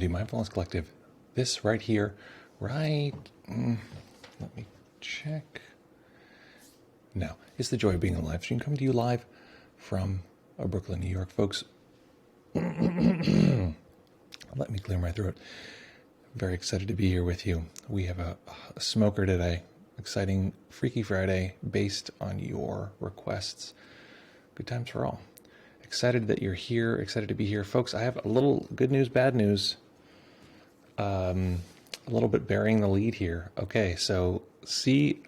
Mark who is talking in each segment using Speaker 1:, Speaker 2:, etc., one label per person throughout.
Speaker 1: Reality Mindfulness Collective. This right here, right, let me check. Now, it's the joy of being a live stream coming to you live from Brooklyn, New York, folks. Let me clear my throat. Very excited to be here with you. We have a smoker today. Exciting Freaky Friday based on your requests. Good times for all. Excited that you're here. Excited to be here. Folks, I have a little good news, bad news. A little bit bearing the lead here. Okay, so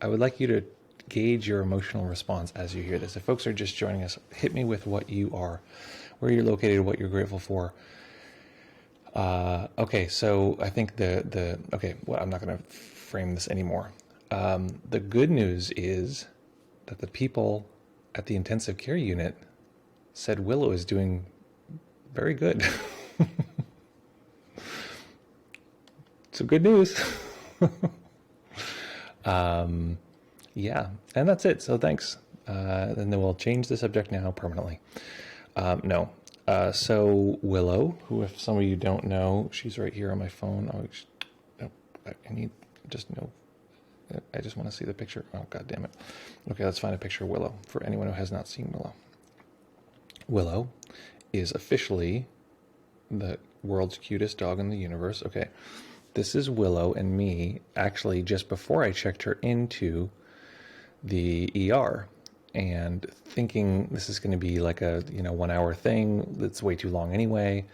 Speaker 1: I would like you to gauge your emotional response as you hear this. If folks are just joining us, hit me with what you are, where you're located, what you're grateful for. Okay, so I think I'm not going to frame this anymore. The good news is that the people at the intensive care unit said Willow is doing very good. So good news. Yeah, and that's it. So thanks. And then we'll change the subject now permanently. No. So Willow, who if some of you don't know, she's right here on my phone. I just want to see the picture. Oh, God damn it. Okay, let's find a picture of Willow for anyone who has not seen Willow. Willow is officially the world's cutest dog in the universe. Okay, this is Willow and me, actually, just before I checked her into the ER and thinking this is going to be like a 1 hour thing that's way too long anyway.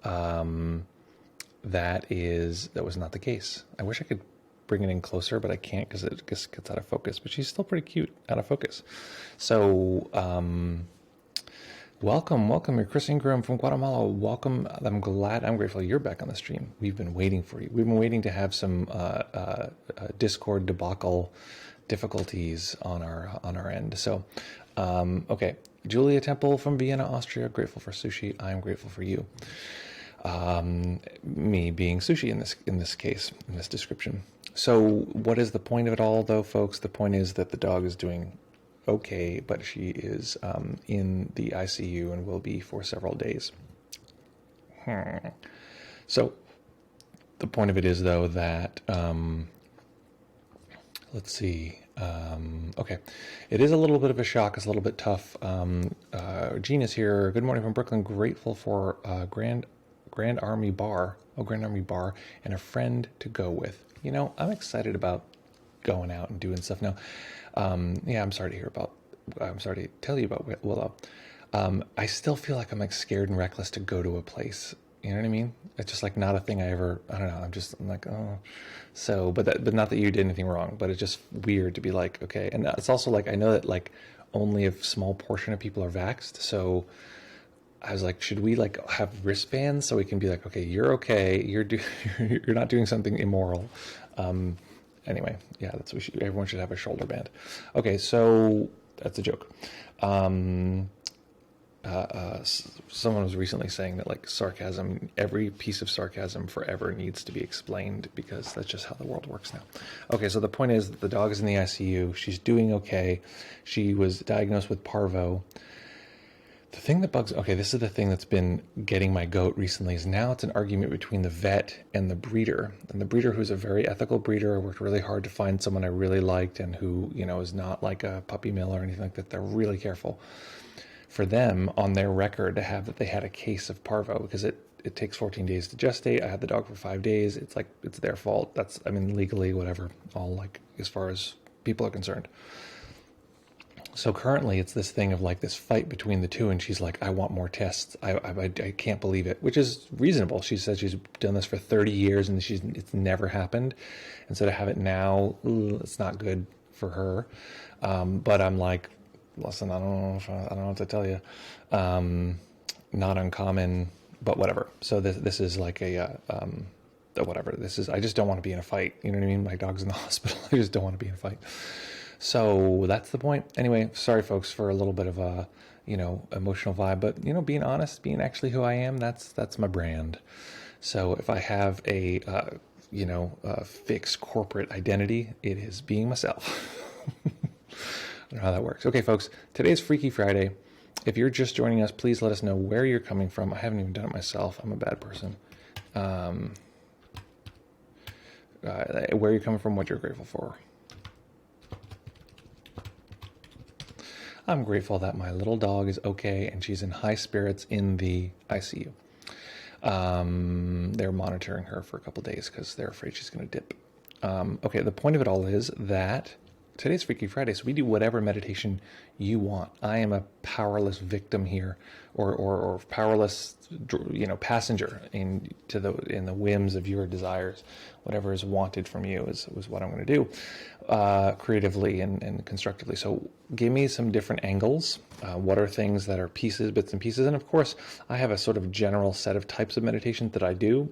Speaker 1: That was not the case. I wish I could bring it in closer, but I can't because it just gets out of focus. But she's still pretty cute out of focus. So welcome, you're Chris Ingram from Guatemala. Welcome. I'm grateful you're back on the stream. We've been waiting for you. We've been waiting to have some Discord debacle difficulties on our end. So okay, Julia Temple from Vienna, Austria, grateful for sushi. I am grateful for you. Me being sushi in this case, in this description. So what is the point of it all, though, folks? The point is that the dog is doing okay, but she is in the ICU and will be for several days. So the point of it is, though, that let's see. Okay, it is a little bit of a shock. It's a little bit tough. Jean is here. Good morning from Brooklyn. Grateful for Grand Army Bar, and a friend to go with. I'm excited about going out and doing stuff now. I'm sorry to tell you about Willow. I still feel like I'm like scared and reckless to go to a place. You know what I mean? It's just like not a thing I don't know. I'm like, oh. So, but not that you did anything wrong, but it's just weird to be like, okay. And it's also like, I know that like only a small portion of people are vaxxed. So I was like, should we like have wristbands so we can be like, okay, you're okay. You're not doing something immoral. Anyway, yeah, everyone should have a shoulder band. Okay. So that's a joke. Someone was recently saying that like sarcasm, every piece of sarcasm forever needs to be explained because that's just how the world works now. Okay, so the point is that the dog is in the ICU. She's doing okay. She was diagnosed with parvo. The thing that this is the thing that's been getting my goat recently is now it's an argument between the vet and the breeder. And the breeder, who's a very ethical breeder, worked really hard to find someone I really liked and who, is not like a puppy mill or anything like that. They're really careful. For them, on their record, to have that they had a case of parvo, because it takes 14 days to gestate. I had the dog for 5 days. It's like, it's their fault. Legally, whatever, all like, as far as people are concerned. So currently it's this thing of like this fight between the two, and she's like, I want more tests. I can't believe it, which is reasonable. She said she's done this for 30 years and it's never happened. And so to have it now, it's not good for her. But I'm like, listen, I don't know what to tell you. Not uncommon, but whatever. So this is like whatever. I just don't want to be in a fight. You know what I mean? My dog's in the hospital. I just don't want to be in a fight. So that's the point. Anyway, sorry folks for a little bit of a, emotional vibe, but being honest, being actually who I am, that's my brand. So if I have a fixed corporate identity, it is being myself. I don't know how that works. Okay, folks, today's Freaky Friday. If you're just joining us, please let us know where you're coming from. I haven't even done it myself. I'm a bad person. where you're coming from, what you're grateful for. I'm grateful that my little dog is okay and she's in high spirits in the ICU. They're monitoring her for a couple days because they're afraid she's going to dip. Okay, the point of it all is that today's Freaky Friday, so we do whatever meditation you want. I am a powerless victim here, or powerless, passenger in the whims of your desires. Whatever is wanted from you is what I'm going to do, creatively and constructively. So give me some different angles. What are things that are pieces, bits and pieces? And of course, I have a sort of general set of types of meditations that I do,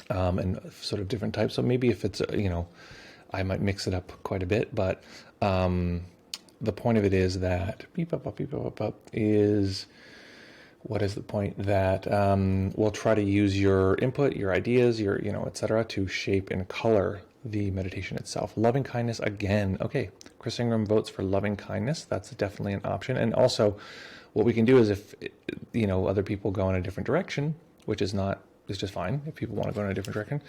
Speaker 1: and sort of different types. So maybe if it's, I might mix it up quite a bit, but the point of it is that what is the point? That we'll try to use your input, your ideas, your, etc., to shape and color the meditation itself. Loving kindness, again. Okay, Chris Ingram votes for loving kindness. That's definitely an option. And also, what we can do is if, other people go in a different direction, which is just fine if people want to go in a different direction.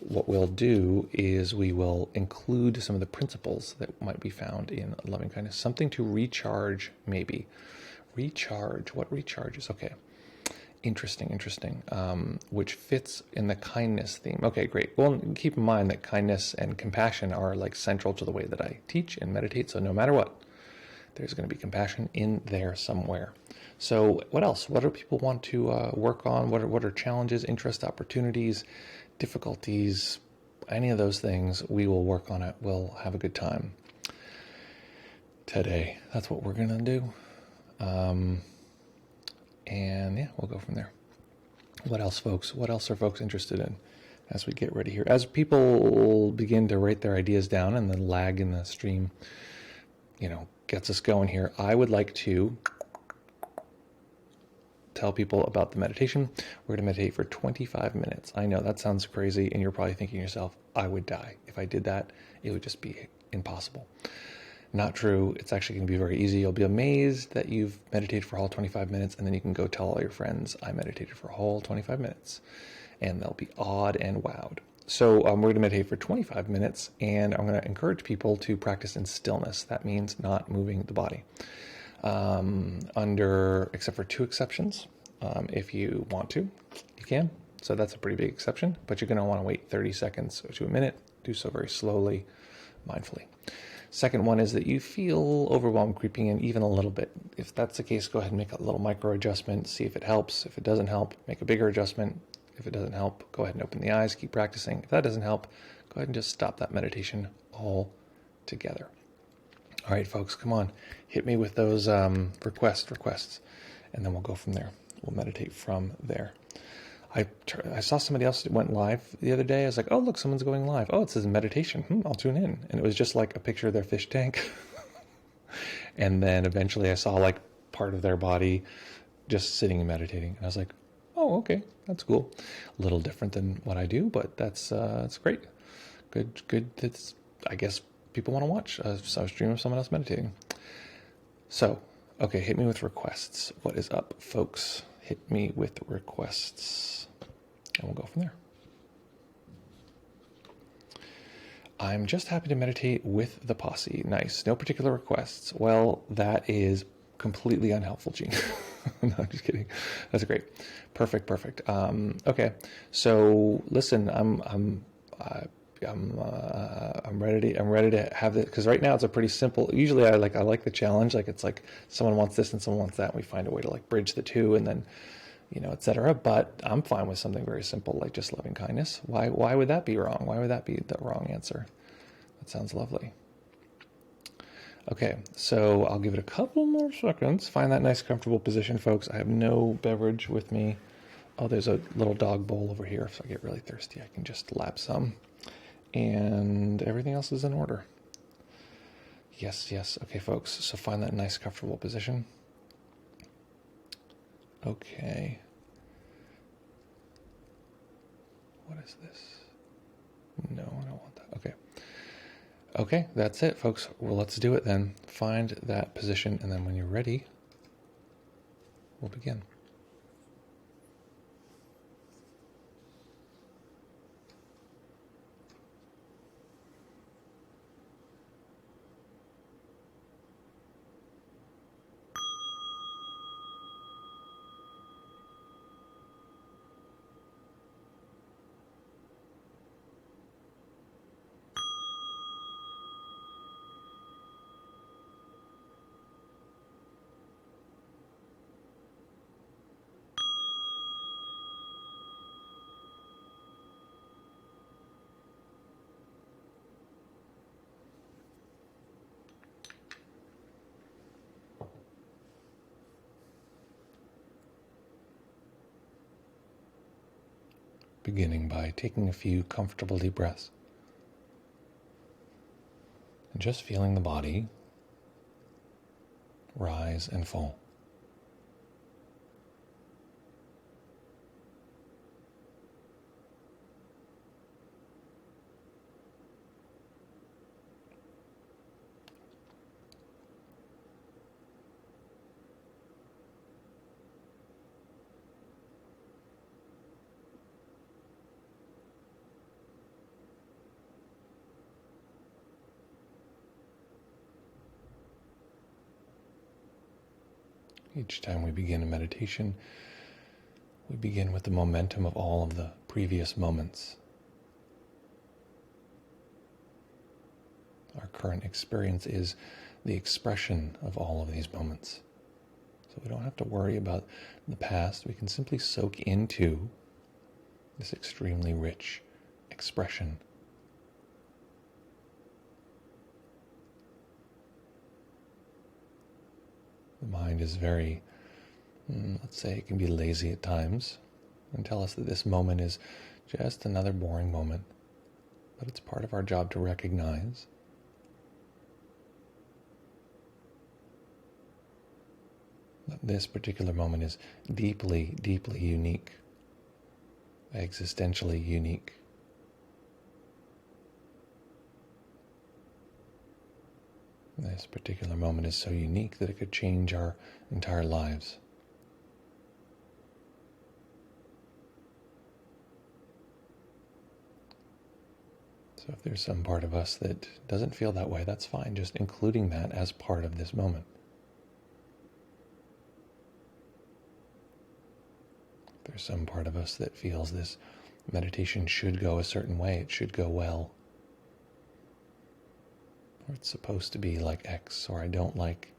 Speaker 1: What we'll do is we will include some of the principles that might be found in loving kindness. Something to recharge, maybe. Recharge. What recharges? Okay. Interesting. Which fits in the kindness theme. Okay, great. Well, keep in mind that kindness and compassion are like central to the way that I teach and meditate. So no matter what, there's going to be compassion in there somewhere. So what else? What do people want to work on? What are challenges, interests, opportunities, difficulties, any of those things? We will work on it. We'll have a good time today. That's what we're going to do. And yeah, we'll go from there. What else, folks? What else are folks interested in as we get ready here? As people begin to write their ideas down and the lag in the stream, gets us going here, I would like to tell people about the meditation. We're going to meditate for 25 minutes. I know that sounds crazy, and you're probably thinking to yourself, I would die. If I did that, it would just be impossible. Not true. It's actually going to be very easy. You'll be amazed that you've meditated for a whole 25 minutes, and then you can go tell all your friends, I meditated for a whole 25 minutes. And they'll be awed and wowed. So we're going to meditate for 25 minutes, and I'm going to encourage people to practice in stillness. That means not moving the body. Except for two exceptions. If you want to, you can. So that's a pretty big exception, but you're going to want to wait 30 seconds to a minute. Do so very slowly, mindfully. Second one is that you feel overwhelmed creeping in even a little bit. If that's the case, go ahead and make a little micro adjustment, see if it helps. If it doesn't help, make a bigger adjustment. If it doesn't help, go ahead and open the eyes, keep practicing. If that doesn't help, go ahead and just stop that meditation altogether. All right, folks, come on. Hit me with those requests, and then we'll go from there. We'll meditate from there. I saw somebody else that went live the other day. I was like, oh, look, someone's going live. Oh, it says meditation. I'll tune in. And it was just like a picture of their fish tank. And then eventually I saw like part of their body just sitting and meditating. And I was like, oh, okay, that's cool. A little different than what I do, but that's great. Good. That's, I guess people want to watch a stream of someone else meditating. So, okay, hit me with requests. What is up, folks? Hit me with requests, and we'll go from there. I'm just happy to meditate with the posse. Nice. No particular requests. Well, that is completely unhelpful, Gene. No, I'm just kidding. That's great. Perfect. Okay. So listen, I'm ready to have it, because right now it's a pretty simple. Usually I like the challenge. Like it's like someone wants this and someone wants that, and we find a way to like bridge the two, and then etc. But I'm fine with something very simple like just loving kindness. Why would that be wrong? Why would that be the wrong answer? That sounds lovely. Okay, so I'll give it a couple more seconds. Find that nice comfortable position, folks. I have no beverage with me. Oh, there's a little dog bowl over here. If I get really thirsty, I can just lap some. And everything else is in order. Yes. Okay, folks, so find that nice comfortable position. Okay. What is this? No, I don't want that. Okay, that's it, folks. Well, let's do it then. Find that position, and then when you're ready, we'll begin. beginning by taking a few comfortable deep breaths and just feeling the body rise and fall. Each time we begin a meditation, we begin with the momentum of all of the previous moments. Our current experience is the expression of all of these moments. So we don't have to worry about the past. We can simply soak into this extremely rich expression. The mind is very, let's say it can be lazy at times and tell us that this moment is just another boring moment. But it's part of our job to recognize that this particular moment is deeply, deeply unique, existentially unique. This particular moment is so unique that it could change our entire lives. So if there's some part of us that doesn't feel that way, that's fine, just including that as part of this moment. If there's some part of us that feels this meditation should go a certain way, it should go well, or it's supposed to be like X, or I don't like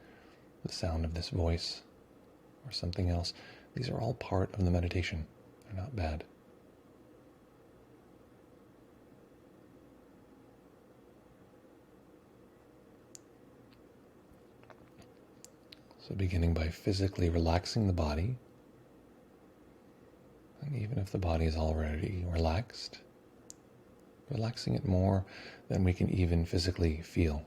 Speaker 1: the sound of this voice, or something else. These are all part of the meditation. They're not bad. So beginning by physically relaxing the body, and even if the body is already relaxed, relaxing it more than we can even physically feel.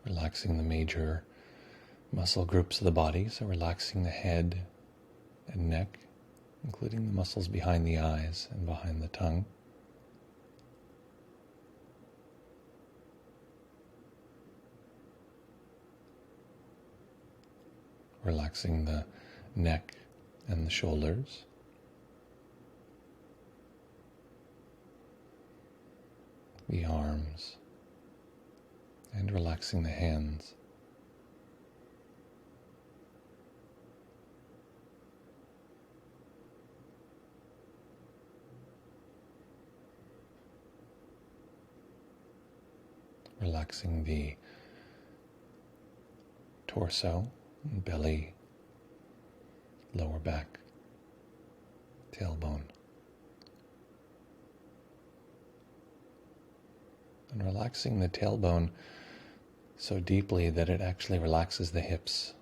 Speaker 1: Relaxing the major muscle groups of the body, so relaxing the head and neck, including the muscles behind the eyes and behind the tongue. Relaxing the neck and the shoulders. The arms, and relaxing the hands. Relaxing the torso, belly, lower back, tailbone. And relaxing the tailbone so deeply that it actually relaxes the hips.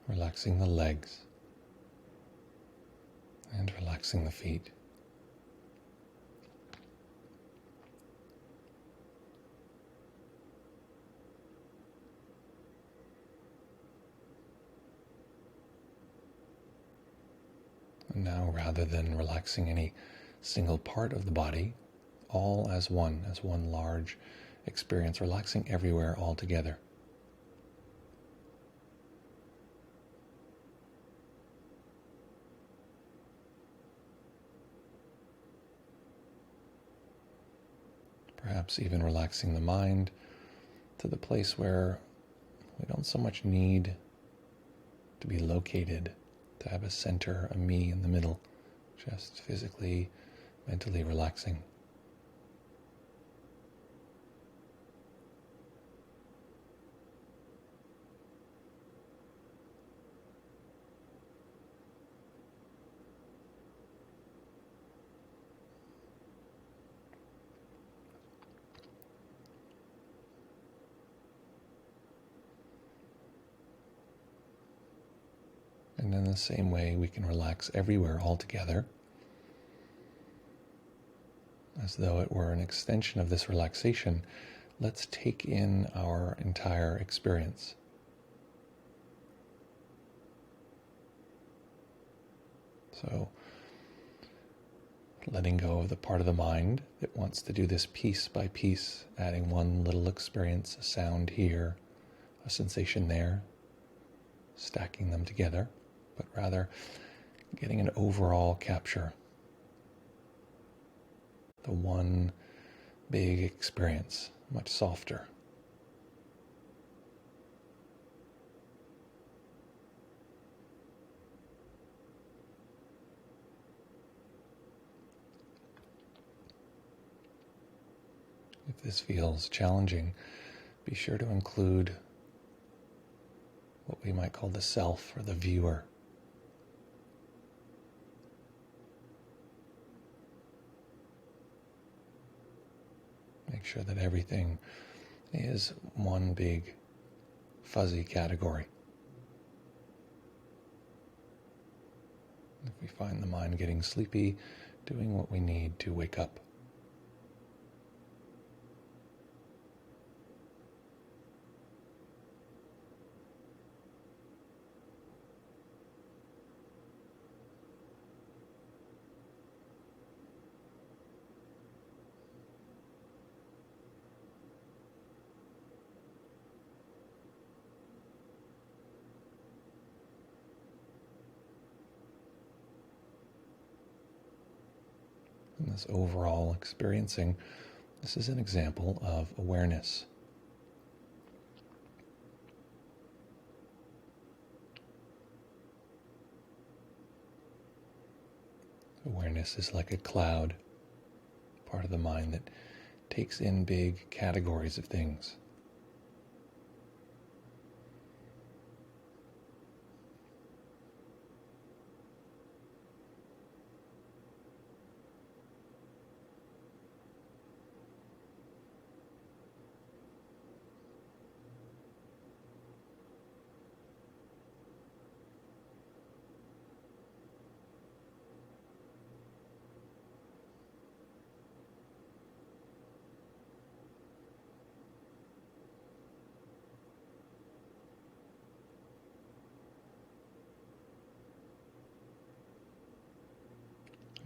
Speaker 1: Relaxing the legs and relaxing the feet. And now, rather than relaxing any single part of the body, all as one large experience, relaxing everywhere all together. Perhaps even relaxing the mind to the place where we don't so much need to be located, to have a center, a me in the middle, just physically, mentally relaxing. And in the same way, we can relax everywhere altogether, as though it were an extension of this relaxation. Let's take in our entire experience. So, letting go of the part of the mind that wants to do this piece by piece, adding one little experience, a sound here, a sensation there, stacking them together, but rather getting an overall capture. The one big experience, much softer. If this feels challenging, be sure to include what we might call the self or the viewer. Make sure that everything is one big fuzzy category. If we find the mind getting sleepy, doing what we need to wake up. And this overall experiencing, this is an example of awareness. Awareness is like a cloud, part of the mind that takes in big categories of things.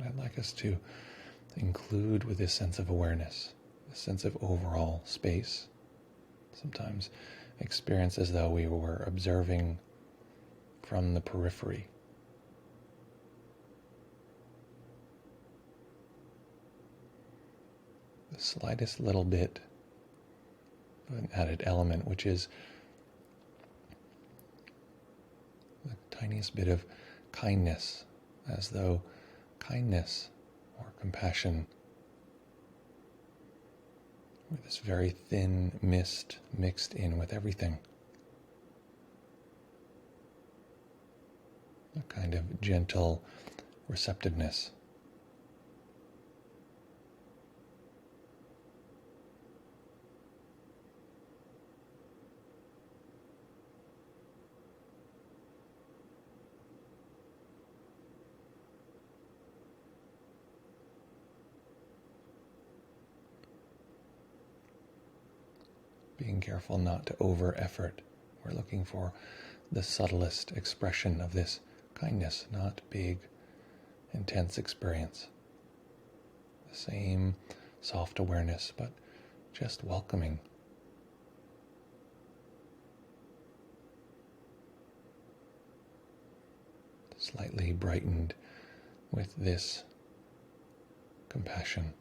Speaker 1: I'd like us to include with this sense of awareness, this sense of overall space. Sometimes experience as though we were observing from the periphery. The slightest little bit of an added element, which is the tiniest bit of kindness, as though kindness or compassion were this very thin mist mixed in with everything. A kind of gentle receptiveness. Being careful not to over-effort. We're looking for the subtlest expression of this kindness, not big, intense experience. The same soft awareness, but just welcoming. Slightly brightened with this compassion.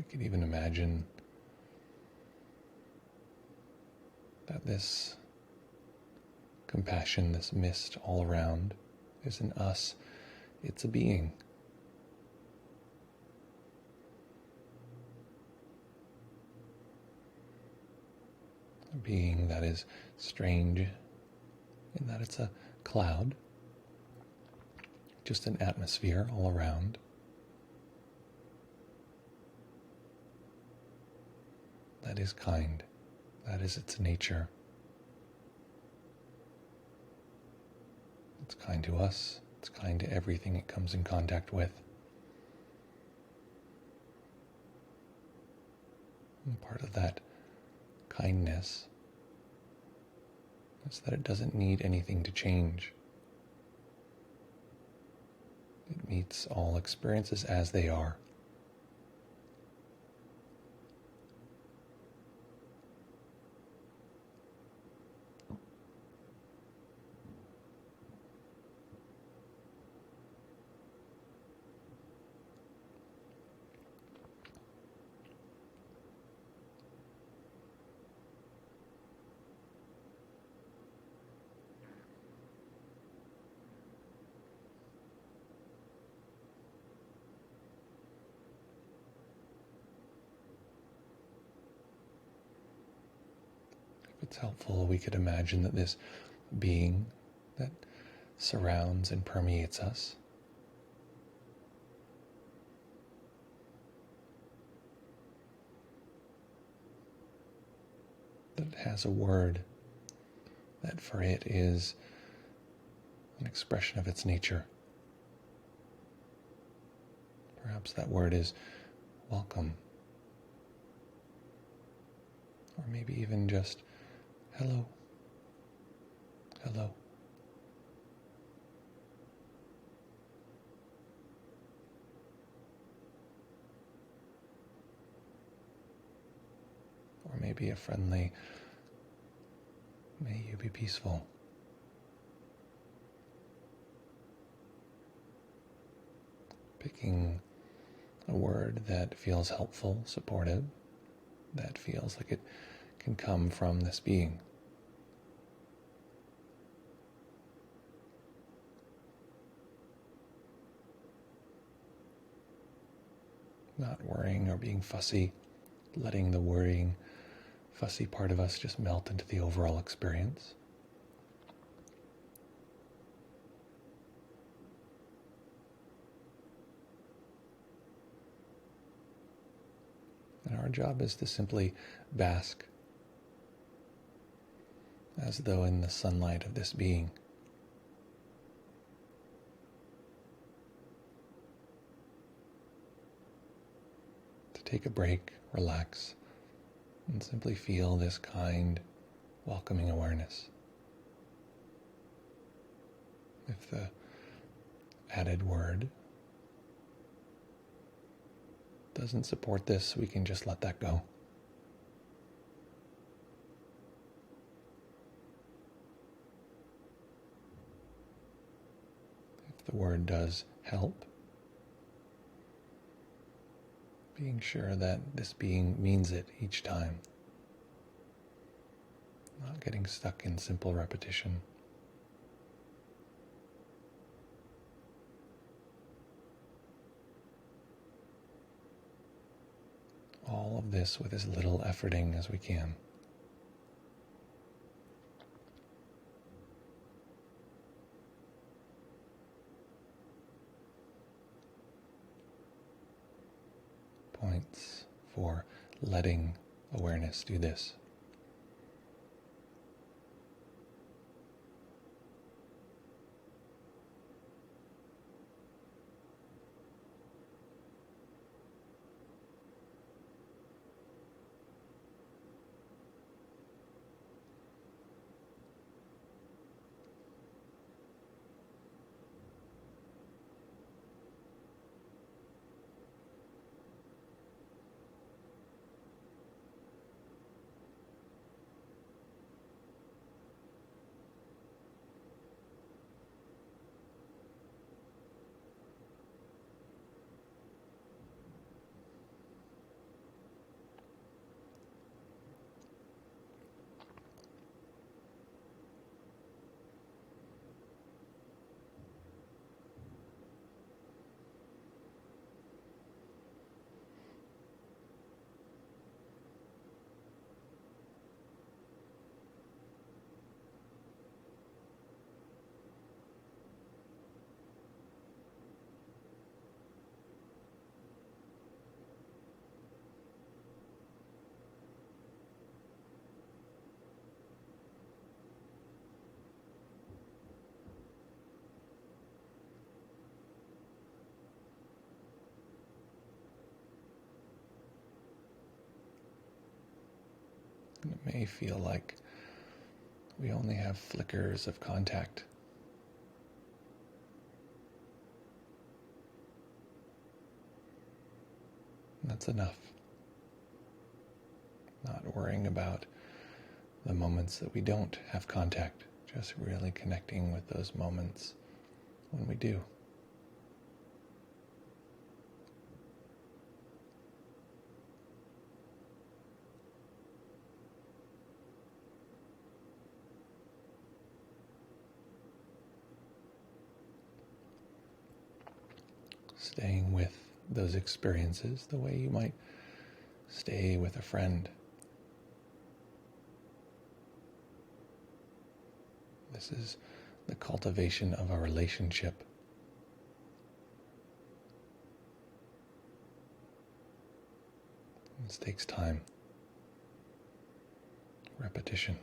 Speaker 1: can even imagine that this compassion, this mist all around, isn't us, it's a being. A being that is strange in that it's a cloud, just an atmosphere all around. That is kind. That is its nature. It's kind to us. It's kind to everything it comes in contact with. And part of that kindness is that it doesn't need anything to change. It meets all experiences as they are. If it's helpful, we could imagine that this being that surrounds and permeates us that has a word that for it is an expression of its nature. Perhaps that word is welcome, or maybe even just hello, hello. Or maybe a friendly, may you be peaceful. Picking a word that feels helpful, supportive, that feels like it can come from this being. Not worrying or being fussy, letting the worrying, fussy part of us just melt into the overall experience. And our job is to simply bask as though in the sunlight of this being. To take a break, relax, and simply feel this kind, welcoming awareness. If the added word doesn't support this, we can just let that go. If the word does help, being sure that this being means it each time. Not getting stuck in simple repetition. All of this with as little efforting as we can. Points for letting awareness do this. may feel like we only have flickers of contact. And that's enough. Not worrying about the moments that we don't have contact, just really connecting with those moments when we do. Staying with those experiences the way you might stay with a friend. This is the cultivation of a relationship. This takes time, repetition.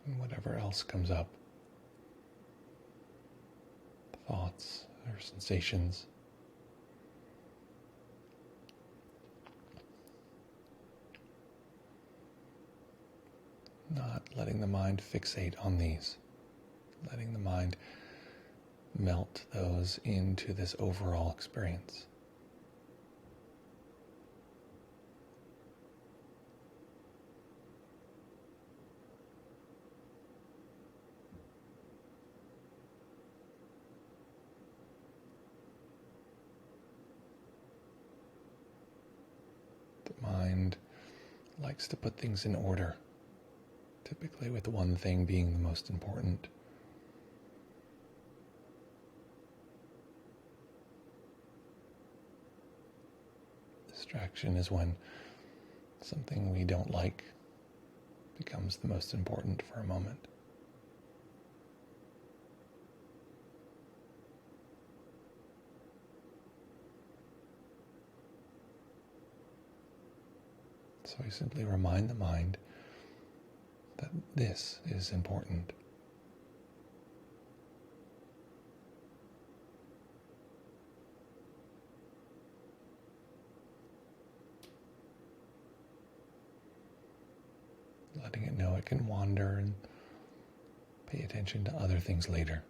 Speaker 1: And whatever else comes up, thoughts or sensations, not letting the mind fixate on these, letting the mind melt those into this overall experience. The mind likes to put things in order, typically with one thing being the most important. Distraction is when something we don't like becomes the most important for a moment. So we simply remind the mind that this is important. Letting it know it can wander and pay attention to other things later.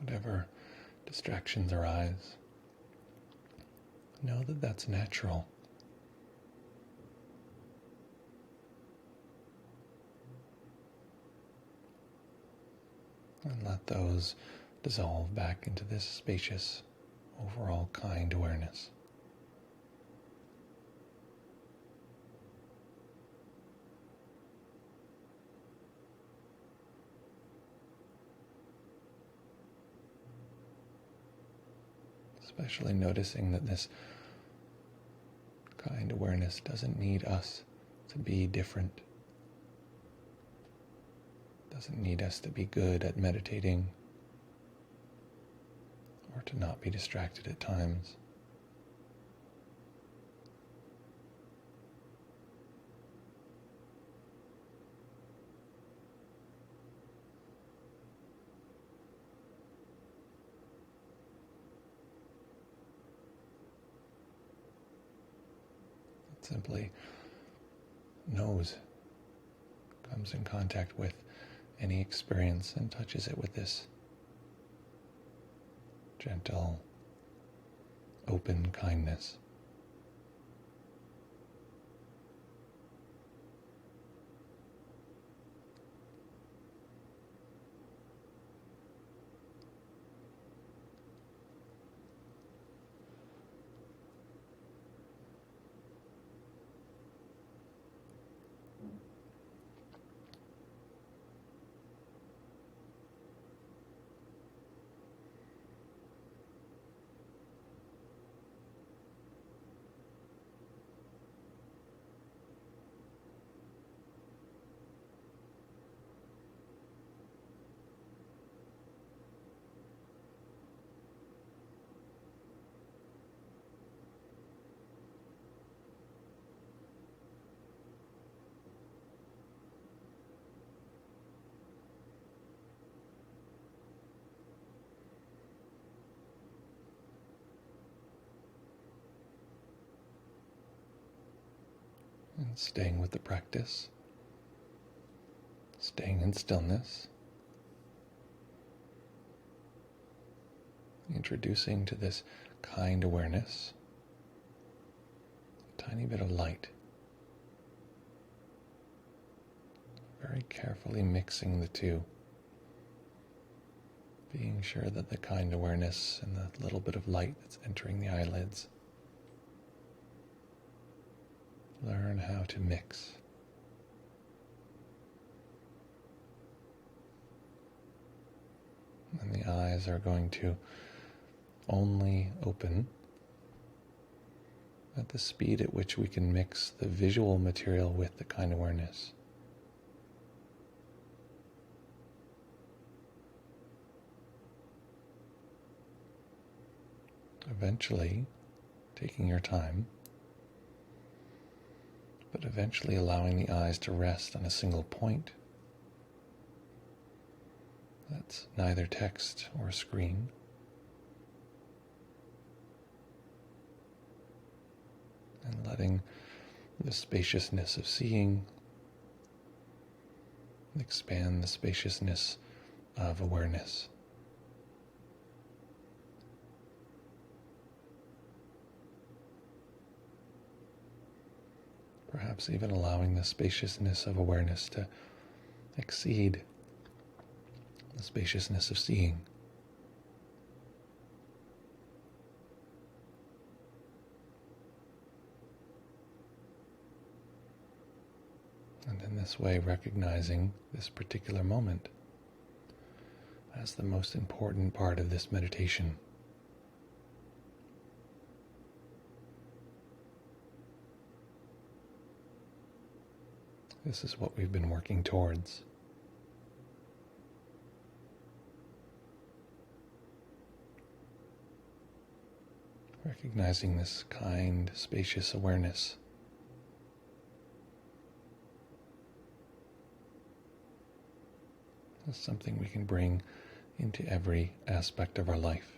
Speaker 1: Whatever distractions arise, know that that's natural. And let those dissolve back into this spacious overall kind awareness. Especially noticing that this kind awareness doesn't need us to be different. Doesn't need us to be good at meditating or to not be distracted at times. It simply knows, comes in contact with any experience and touches it with this gentle, open kindness. And staying with the practice, staying in stillness, introducing to this kind awareness a tiny bit of light, very carefully mixing the two, being sure that the kind awareness and the little bit of light that's entering the eyelids learn how to mix. And the eyes are going to only open at the speed at which we can mix the visual material with the kind awareness. Eventually, taking your time, but eventually allowing the eyes to rest on a single point. That's neither text or screen. And letting the spaciousness of seeing expand the spaciousness of awareness. Perhaps even allowing the spaciousness of awareness to exceed the spaciousness of seeing. And in this way, recognizing this particular moment as the most important part of this meditation. This is what we've been working towards. Recognizing this kind, spacious awareness as something we can bring into every aspect of our life.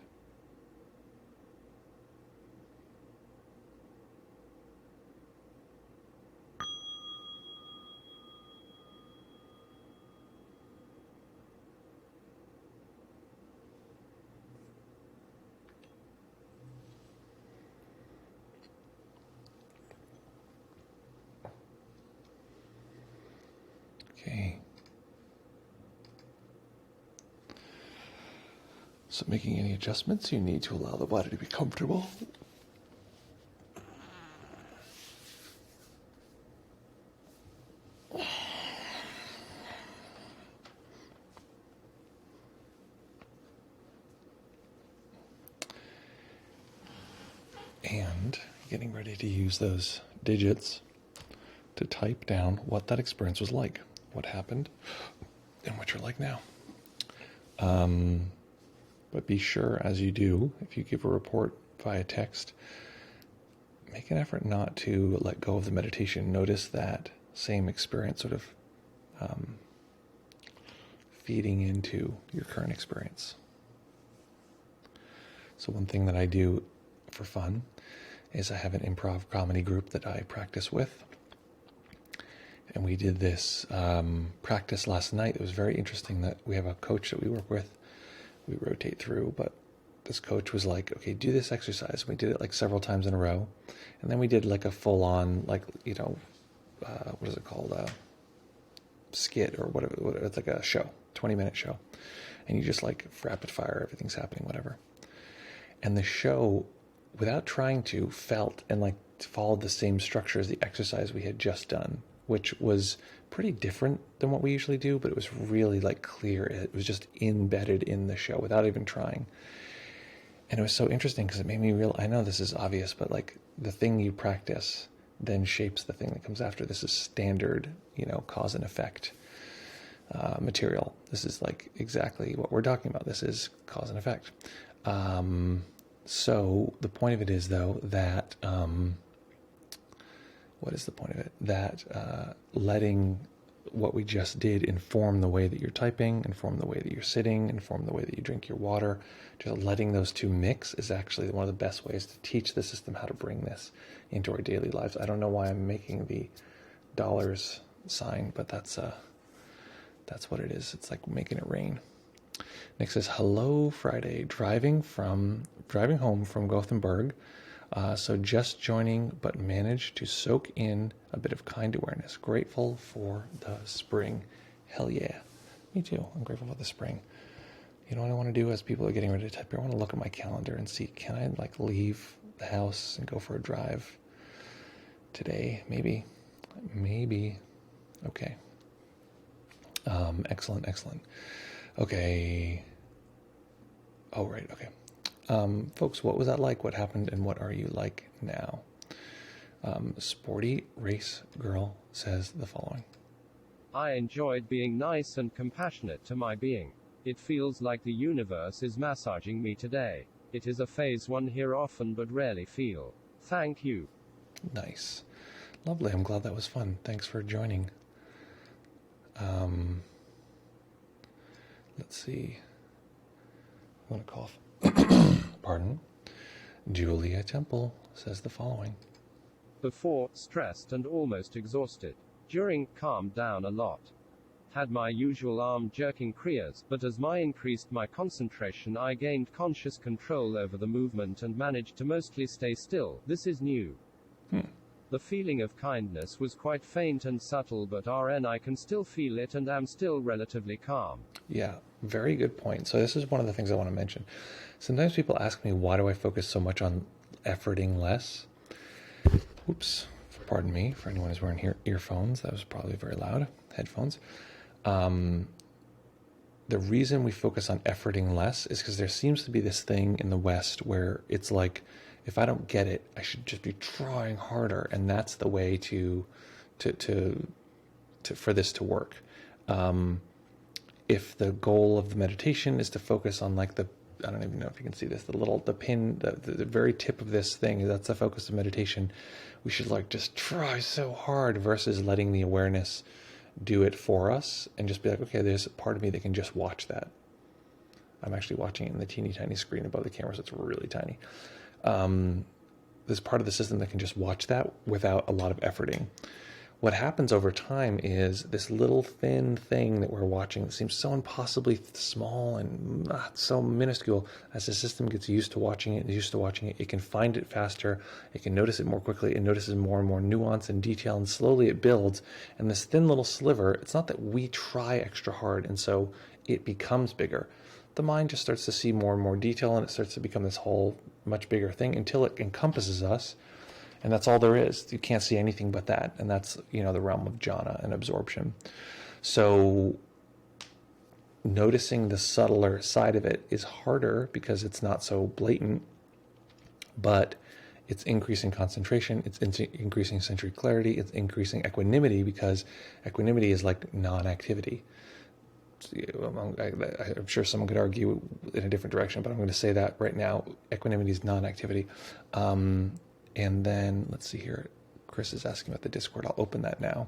Speaker 1: Okay. So making any adjustments you need to allow the body to be comfortable. And getting ready to use those digits to type down what that experience was like, what happened, and what you're like now. But be sure as you do, if you give a report via text, make an effort not to let go of the meditation. Notice that same experience sort of feeding into your current experience. So one thing that I do for fun is I have an improv comedy group that I practice with. And we did this practice last night. It was very interesting that we have a coach that we work with. We rotate through, but this coach was like, okay, do this exercise. We did it like several times in a row. And then we did like a full-on, like, what is it called? Skit or whatever. It's like a show, 20-minute show. And you just like rapid fire, everything's happening, whatever. And the show, without trying to, felt and like followed the same structure as the exercise we had just done, which was pretty different than what we usually do, but it was really like clear. It was just embedded in the show without even trying. And it was so interesting because it made me realize, I know this is obvious, but like the thing you practice then shapes the thing that comes after. This is standard, cause and effect material. This is like exactly what we're talking about. This is cause and effect. So the point of it is, though, that what is the point of it? That letting what we just did inform the way that you're typing, inform the way that you're sitting, inform the way that you drink your water. Just letting those two mix is actually one of the best ways to teach the system how to bring this into our daily lives. I don't know why I'm making the dollars sign, but that's what it is. It's like making it rain. Nick says, hello, Friday. Driving home from Gothenburg. So just joining, but managed to soak in a bit of kind awareness. Grateful for the spring. Hell yeah. Me too. I'm grateful for the spring. You know what I want to do as people are getting ready to type here? I want to look at my calendar and see, can I like leave the house and go for a drive today? Maybe. Okay. Excellent. Okay. Oh, right. Okay. Folks, what was that like? What happened? And what are you like now? Sporty Race Girl says the following.
Speaker 2: I enjoyed being nice and compassionate to my being. It feels like the universe is massaging me today. It is a phase one hear often but rarely feel. Thank you.
Speaker 1: Nice. Lovely. I'm glad that was fun. Thanks for joining. Let's see. I want to cough. Pardon. Julia Temple says the following.
Speaker 2: Before, stressed and almost exhausted. During, calmed down a lot. Had my usual arm-jerking kriyas, but as I increased my concentration I gained conscious control over the movement and managed to mostly stay still. This is new. The feeling of kindness was quite faint and subtle, but I can still feel it and am still relatively calm.
Speaker 1: Yeah, very good point. So this is one of the things I want to mention. Sometimes people ask me, why do I focus so much on efforting less? Oops, pardon me, for anyone who's wearing earphones, that was probably very loud, headphones. The reason we focus on efforting less is because there seems to be this thing in the West where it's like, if I don't get it, I should just be trying harder, and that's the way for this to work. If the goal of the meditation is to focus on like I don't even know if you can see this, the pin, the very tip of this thing, that's the focus of meditation. We should like just try so hard versus letting the awareness do it for us and just be like, okay, there's a part of me that can just watch that. I'm actually watching it in the teeny tiny screen above the camera, so it's really tiny. There's part of the system that can just watch that without a lot of efforting. What happens over time is this little thin thing that we're watching that seems so impossibly small and so minuscule. As the system gets used to watching it, it can find it faster, it can notice it more quickly, it notices more and more nuance and detail, and slowly it builds. And this thin little sliver, it's not that we try extra hard and so it becomes bigger. the mind just starts to see more and more detail, and it starts to become this whole much bigger thing until it encompasses us. And that's all there is. You can't see anything but that. And that's, the realm of jhana and absorption. So noticing the subtler side of it is harder because it's not so blatant, but it's increasing concentration, it's increasing sensory clarity, it's increasing equanimity, because equanimity is like non-activity. I'm sure someone could argue in a different direction, but I'm going to say that right now. Equanimity is non-activity. And then, let's see here. Chris is asking about the Discord. I'll open that now.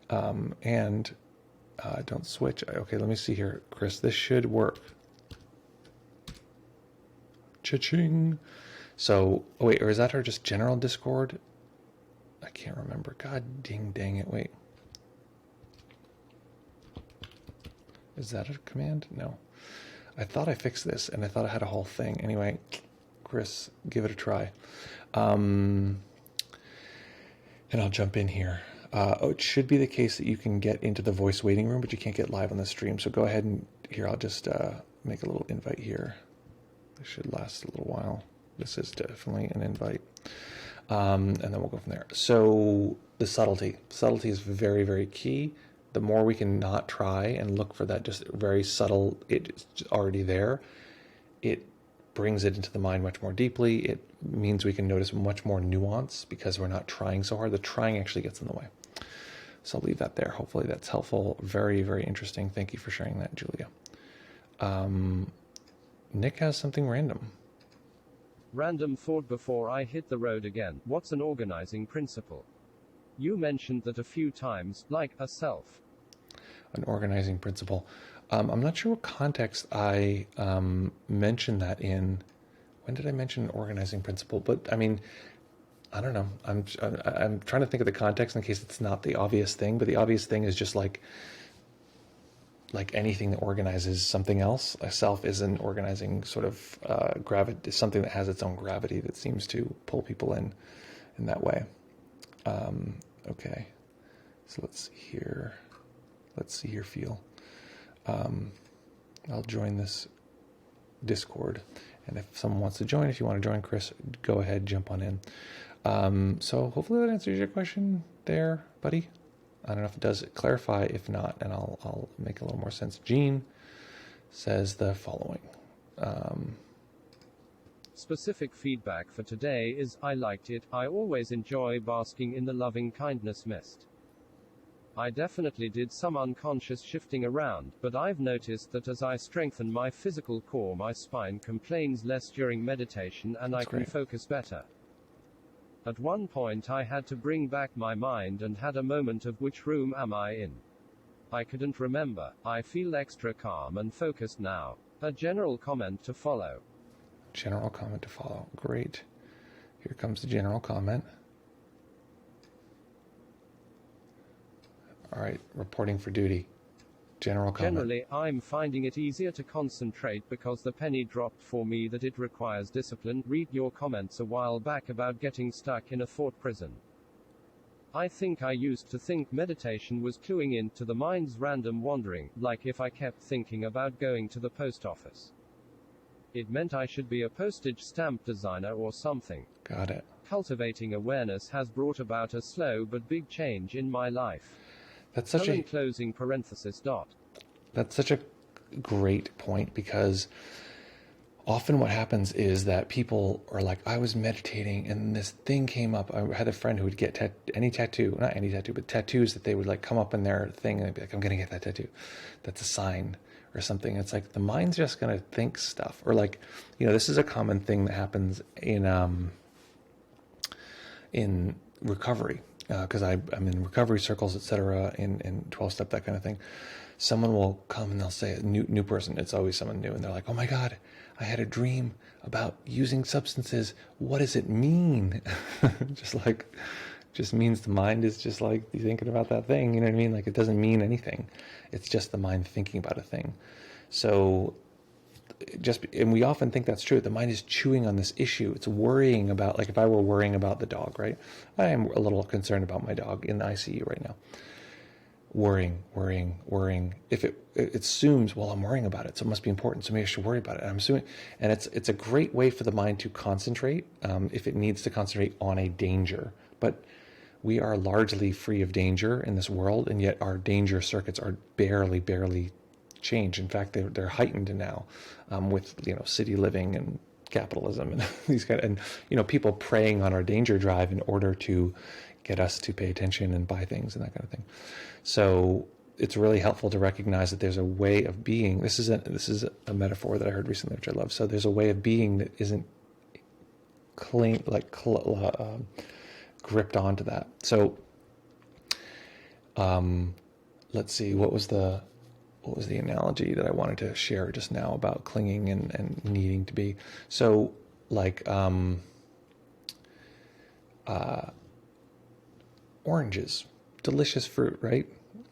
Speaker 1: Don't switch. Okay, let me see here. Chris, this should work. Cha-ching. So, oh wait, or is that our just general Discord? I can't remember. God dang it, wait. Is that a command? No. I thought I fixed this, and I thought I had a whole thing. Anyway, Chris, give it a try. And I'll jump in here. It should be the case that you can get into the voice waiting room, but you can't get live on the stream. So go ahead and, here, I'll just make a little invite here. This should last a little while. This is definitely an invite. And then we'll go from there. So the subtlety. Subtlety is very, very key. The more we can not try and look for that just very subtle, it's already there, it brings it into the mind much more deeply. It means we can notice much more nuance because we're not trying so hard. The trying actually gets in the way. So I'll leave that there. Hopefully that's helpful. Very, very interesting. Thank you for sharing that, Julia. Nick has something random.
Speaker 2: Random thought before I hit the road again. What's an organizing principle? You mentioned that a few times, like a self.
Speaker 1: An organizing principle. I'm not sure what context I mentioned that in. When did I mention an organizing principle? But I mean, I don't know. I'm trying to think of the context in case it's not the obvious thing. But the obvious thing is just like anything that organizes something else. A self is an organizing sort of gravity, something that has its own gravity that seems to pull people in that way. Okay, so let's see here. Feel. I'll join this Discord, and if someone wants to join, if you want to join, Chris, go ahead, jump on in. So hopefully that answers your question there, buddy. I don't know if it does clarify. If not, and I'll make a little more sense. Jean says the following.
Speaker 2: Specific feedback for today is, I liked it. I always enjoy basking in the loving kindness mist. I definitely did some unconscious shifting around, but I've noticed that as I strengthen my physical core, my spine complains less during meditation and I can focus better. At one point I had to bring back my mind and had a moment of which room am I in? I couldn't remember. I feel extra calm and focused now. A general comment to follow.
Speaker 1: General comment to follow. Great. Here comes the general comment. All right, reporting for duty. General comment.
Speaker 2: Generally, I'm finding it easier to concentrate because the penny dropped for me that it requires discipline. Read your comments a while back about getting stuck in a thought prison. I think I used to think meditation was cluing in to the mind's random wandering, like if I kept thinking about going to the post office. It meant I should be a postage stamp designer or something.
Speaker 1: Got it.
Speaker 2: Cultivating awareness has brought about a slow but big change in my life.
Speaker 1: That's such a
Speaker 2: closing parenthesis dot.
Speaker 1: That's such a great point, because often what happens is that people are like, I was meditating and this thing came up. I had a friend who would get any tattoo, not any tattoo, but tattoos that they would like come up in their thing and they'd be like, I'm going to get that tattoo. That's a sign or something. It's like the mind's just going to think stuff. Or like, this is a common thing that happens in recovery. Because I'm in recovery circles, etc., in 12-step, that kind of thing. Someone will come and they'll say, a new person, it's always someone new, and they're like, oh my God, I had a dream about using substances. What does it mean? just means the mind is just like thinking about that thing, you know what I mean? Like, it doesn't mean anything. It's just the mind thinking about a thing. So and we often think that's true. The mind is chewing on this issue. It's worrying about, like if I were worrying about the dog, right? I am a little concerned about my dog in the ICU right now. worrying. If it assumes, well, I'm worrying about it, so it must be important, so maybe I should worry about it. And I'm assuming, and it's a great way for the mind to concentrate if it needs to concentrate on a danger. But we are largely free of danger in this world, and yet our danger circuits are barely changed. In fact, they're heightened now with city living and capitalism and these people preying on our danger drive in order to get us to pay attention and buy things and that kind of thing. So it's really helpful to recognize that there's a way of being. This is a metaphor that I heard recently, which I love. So there's a way of being that isn't gripped onto that. So let's see, what was the analogy that I wanted to share just now about clinging and needing to be? So like oranges, delicious fruit, right?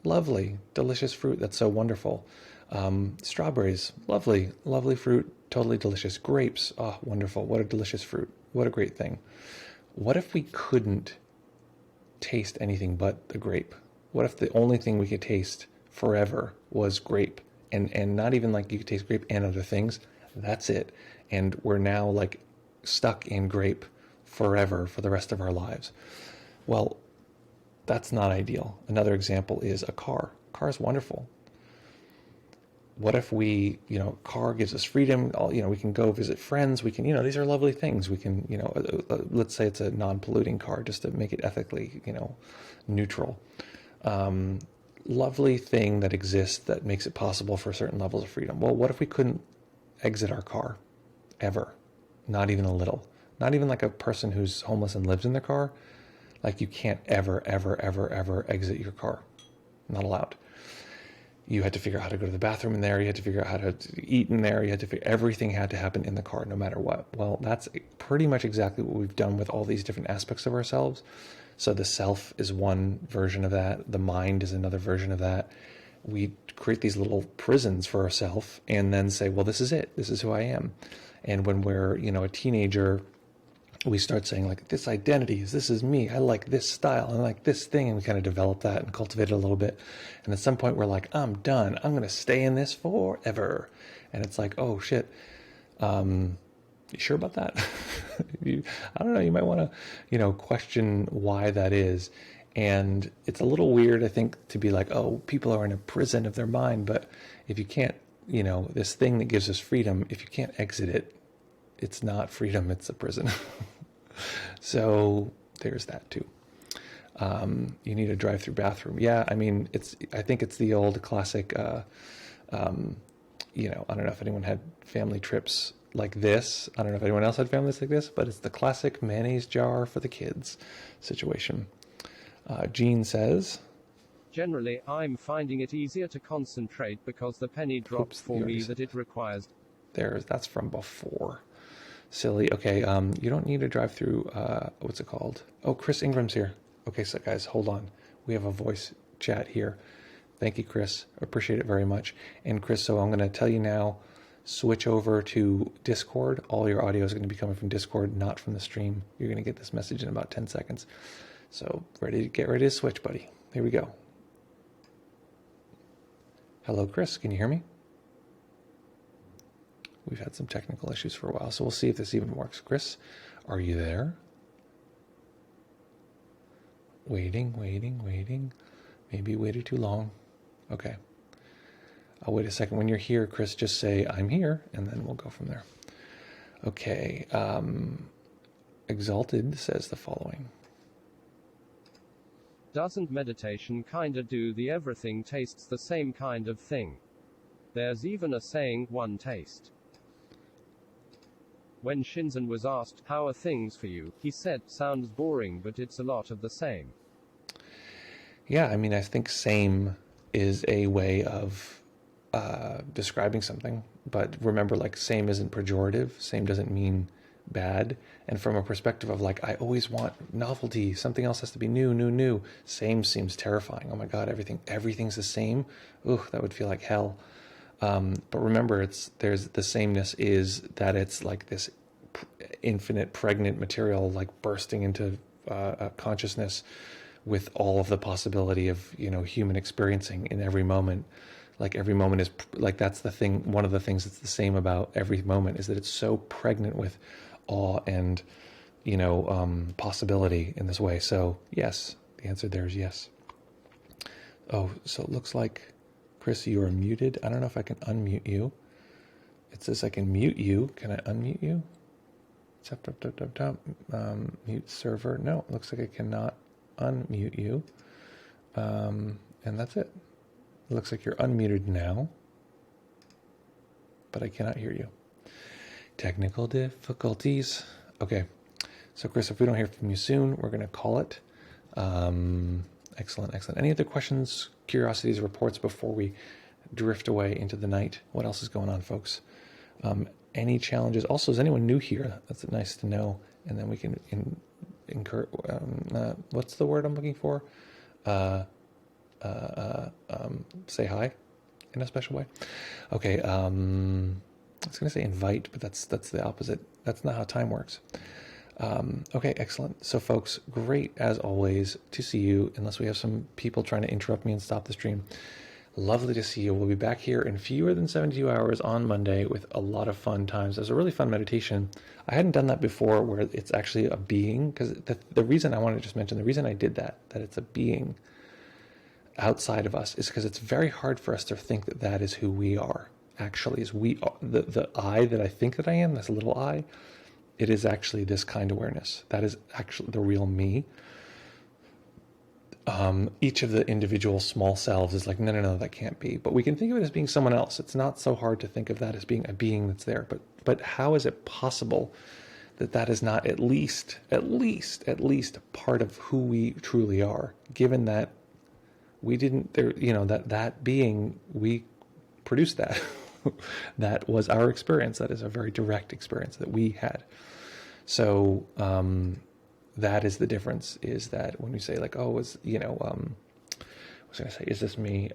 Speaker 1: Lovely, delicious fruit. That's so wonderful. Strawberries, lovely fruit, totally delicious. Grapes, oh, wonderful. What a delicious fruit. What a great thing. What if we couldn't taste anything but the grape? What if the only thing we could taste forever was grape? And not even like you could taste grape and other things. That's it. And we're now like stuck in grape forever for the rest of our lives. Well, that's not ideal. Another example is a car. A car is wonderful. What if we, car gives us freedom, we can go visit friends, we can, these are lovely things. We can, let's say it's a non-polluting car just to make it ethically, neutral. Lovely thing that exists that makes it possible for certain levels of freedom. Well, what if we couldn't exit our car ever? Not even a little. Not even like a person who's homeless and lives in their car. Like you can't ever exit your car. Not allowed. You had to figure out how to go to the bathroom in there. You had to figure out how to eat in there. Everything had to happen in the car no matter what. Well, that's pretty much exactly what we've done with all these different aspects of ourselves. So the self is one version of that. The mind is another version of that. We create these little prisons for ourselves and then say, well, this is it. This is who I am. And when we're, a teenager, we start saying like, this identity is, this is me. I like this style. I like this thing. And we kind of develop that and cultivate it a little bit. And at some point we're like, I'm done. I'm going to stay in this forever. And it's like, oh shit. You sure about that? I don't know. You might want to, question why that is. And it's a little weird, I think, to be like, oh, people are in a prison of their mind. But if you can't, this thing that gives us freedom, if you can't exit it, it's not freedom, it's a prison. So there's that too. You need a drive-through bathroom. Yeah, I mean, I think it's the old classic, I don't know if anyone had family trips like this. I don't know if anyone else had families like this, but it's the classic mayonnaise jar for the kids situation. Jean says,
Speaker 2: generally, I'm finding it easier to concentrate because the penny drops for me that it requires.
Speaker 1: That's from before. Silly. Okay, you don't need to drive through, what's it called? Oh, Chris Ingram's here. Okay, so guys, hold on. We have a voice chat here. Thank you, Chris. Appreciate it very much. And Chris, so I'm going to tell you now, switch over to Discord. All your audio is going to be coming from Discord, not from the stream. You're going to get this message in about 10 seconds. So get ready to switch, buddy. Here we go. Hello, Chris. Can you hear me? We've had some technical issues for a while, so we'll see if this even works. Chris, are you there? Waiting. Maybe you waited too long. Okay. I'll wait a second. When you're here, Chris, just say, I'm here, and then we'll go from there. Okay. Exalted says the following.
Speaker 2: Doesn't meditation kinda do the everything tastes the same kind of thing? There's even a saying, one taste. When Shinzen was asked, how are things for you, he said, sounds boring but it's a lot of the same.
Speaker 1: Yeah, I mean, I think same is a way of describing something. But remember, like, same isn't pejorative. Same doesn't mean bad. And from a perspective of, like, I always want novelty. Something else has to be new. Same seems terrifying. Oh, my God, everything's the same. Ooh, that would feel like hell. But remember, there's the sameness is that it's like this infinite pregnant material, like bursting into consciousness with all of the possibility of, human experiencing in every moment. Like every moment is like, that's the thing. One of the things that's the same about every moment is that it's so pregnant with awe and, possibility in this way. So yes, the answer there is yes. Oh, so it looks like, Chris, you are muted. I don't know if I can unmute you. It says I can mute you. Can I unmute you? Mute server. No, it looks like I cannot unmute you. And that's it. It looks like you're unmuted now, but I cannot hear you. Technical difficulties. Okay. So Chris, if we don't hear from you soon, we're going to call it. Excellent, excellent. Any other questions, curiosities, reports before we drift away into the night? What else is going on, folks? Any challenges? Also, is anyone new here? That's nice to know. And then we can incur. What's the word I'm looking for? Say hi in a special way. Okay. I was going to say invite, but that's the opposite. That's not how time works. Okay, excellent. So folks, great as always to see you, unless we have some people trying to interrupt me and stop the stream. Lovely to see you. We'll be back here in fewer than 72 hours on Monday with a lot of fun times. There's a really fun meditation. I hadn't done that before where it's actually a being, because the reason I wanted to just mention, the reason I did that it's a being outside of us, is because it's very hard for us to think that is who we are. Actually, is we are, the I that I think that I am, this little I, it is actually this kind awareness. That is actually the real me. Each of the individual small selves is like, no, that can't be. But we can think of it as being someone else. It's not so hard to think of that as being a being that's there. But how is it possible that is not at least part of who we truly are, given that we didn't, that being, we produced that. That was our experience. That is a very direct experience that we had. So that is the difference, is that when we say like, oh, was I was going to say, is this me?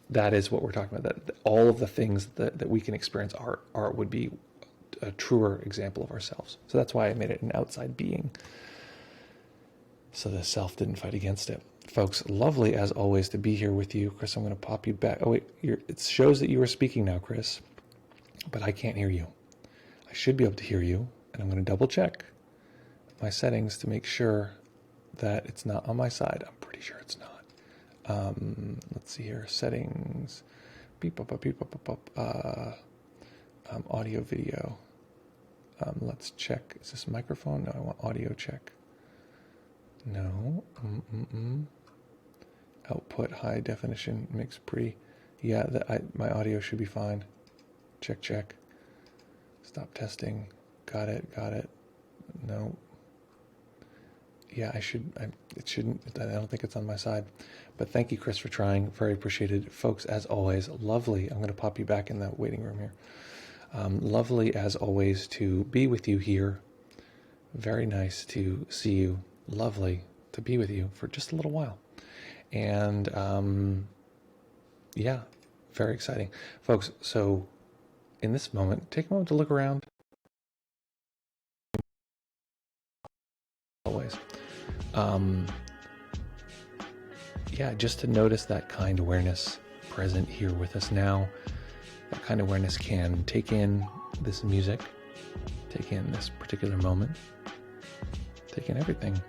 Speaker 1: That is what we're talking about. That all of the things that we can experience are would be a truer example of ourselves. So that's why I made it an outside being, so the self didn't fight against it. Folks, lovely as always to be here with you. Chris, I'm going to pop you back. Oh, wait, it shows that you are speaking now, Chris, but I can't hear you. I should be able to hear you, and I'm going to double check my settings to make sure that it's not on my side. I'm pretty sure it's not. Let's see here. Settings. Beep, up, beep, up. Audio, video. Let's check. Is this microphone? No, I want audio check. No. Output high definition mix pre. Yeah, my audio should be fine. Check. Stop testing. Got it. No. Yeah, it shouldn't. I don't think it's on my side. But thank you, Chris, for trying. Very appreciated. Folks, as always, lovely. I'm going to pop you back in the waiting room here. Lovely as always to be with you here. Very nice to see you. Lovely to be with you for just a little while. And yeah, very exciting. Folks, so in this moment, take a moment to look around. Always. Yeah, just to notice that kind awareness present here with us now. That kind of awareness can take in this music, take in this particular moment, take in everything,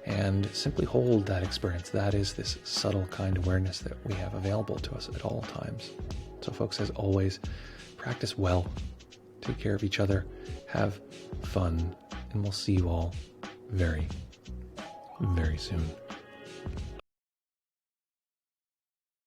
Speaker 1: and simply hold that experience. That is this subtle kind awareness that we have available to us at all times. So folks, as always, practice well, take care of each other, have fun, and we'll see you all very, very soon.